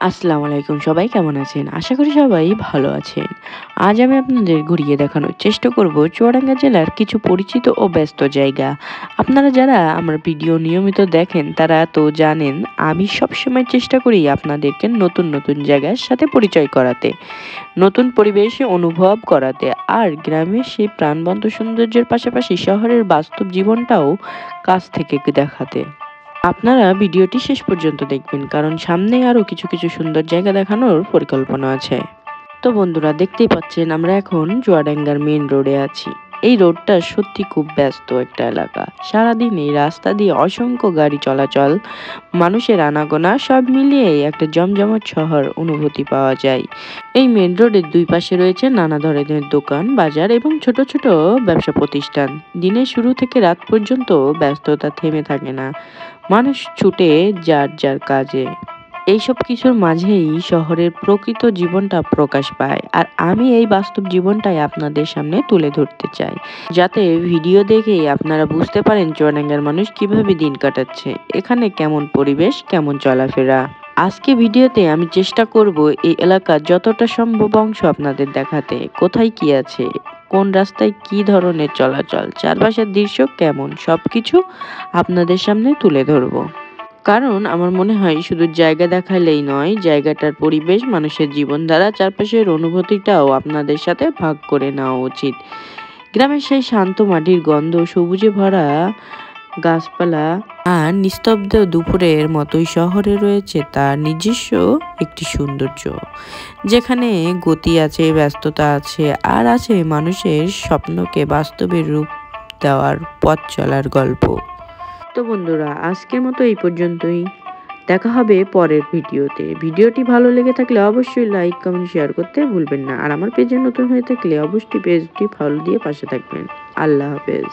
আসসালামু আলাইকুম, সবাই কেমন আছেন? আশা করি সবাই ভালো আছেন। আজ আমি আপনাদের ঘুরিয়ে দেখানোর চেষ্টা করব চুয়াডাঙ্গা জেলার কিছু পরিচিত ও ব্যস্ত জায়গা। আপনারা যারা আমার ভিডিও নিয়মিত দেখেন তারা তো জানেন আমি সবসময় চেষ্টা করি আপনাদেরকে নতুন নতুন জায়গার সাথে পরিচয় করাতে, নতুন পরিবেশে অনুভব করাতে আর গ্রামের সেই প্রাণবন্ত সৌন্দর্যের পাশাপাশি শহরের বাস্তব জীবনটাও কাছ থেকে দেখাতে। আপনারা ভিডিওটি শেষ পর্যন্ত দেখবেন, কারণ সামনে আরো কিছু কিছু সুন্দর জায়গা দেখানোর পরিকল্পনা আছে। তো বন্ধুরা, দেখতেই পাচ্ছেন আমরা এখন চুয়াডাঙ্গার মেইন রোডে আছি। এই রোডটা সত্যি খুব ব্যস্ত একটা এলাকা। সারাদিন এই রাস্তা দিয়ে অসংখ্য গাড়ি চলাচল, মানুষের আনাগোনা সব মিলিয়ে একটা জমজমাট শহর অনুভূতি পাওয়া যায়। এই মেইন রোডের দুই পাশে রয়েছে নানা ধরনের দোকান, বাজার এবং ছোট ছোট ব্যবসা প্রতিষ্ঠান। দিনের শুরু থেকে রাত পর্যন্ত ব্যস্ততা থেমে থাকে না। মানুষ ছুটে যার যার কাজে। এইসব কিছুর মাঝেই শহরের প্রকৃত জীবনটা প্রকাশ পায়, আর আমি এই বাস্তব জীবনটাই আপনাদের সামনে তুলে ধরতে চাই, যাতে ভিডিও দেখেই আপনারা বুঝতে পারেন চুয়াডাঙ্গার মানুষ কিভাবে দিন কাটাচ্ছে, এখানে কেমন পরিবেশ, কেমন চলাফেরা। আজকে ভিডিওতে আমি চেষ্টা করব এই এলাকার যতটা সম্ভব অংশ আপনাদের দেখাতে। কোথায় কি আছে, কোন রাস্তায় কি ধরনের চলাচল, চারপাশের দৃশ্য কেমন, সবকিছু আপনাদের সামনে তুলে ধরবো। কারণ আমার মনে হয় শুধু জায়গা দেখালেই নয়, জায়গাটার পরিবেশ, মানুষের জীবনধারা, চারপাশের অনুভূতিটাও আপনাদের সাথে ভাগ করে নেওয়া উচিত। গ্রামের সেই শান্ত মাটির গন্ধ, সবুজে ভরা গাছপালা আর নিস্তব্ধ দুপুরের মতোই শহরে রয়েছে তার নিজস্ব একটি সৌন্দর্য, যেখানে গতি আছে, ব্যস্ততা আছে, আর আছে মানুষের স্বপ্নকে বাস্তবে রূপ দেওয়ার পথ চলার গল্প। তো বন্ধুরা, আজকের মতো এই পর্যন্তই। দেখা হবে পরের ভিডিওতে। ভিডিওটি ভালো লেগে থাকলে অবশ্যই লাইক, কমেন্ট, শেয়ার করতে ভুলবেন না। আর আমার পেজে নতুন হয়ে থাকলে অবশ্যই পেজটি ফলো দিয়ে পাশে থাকবেন। আল্লাহ হাফেজ।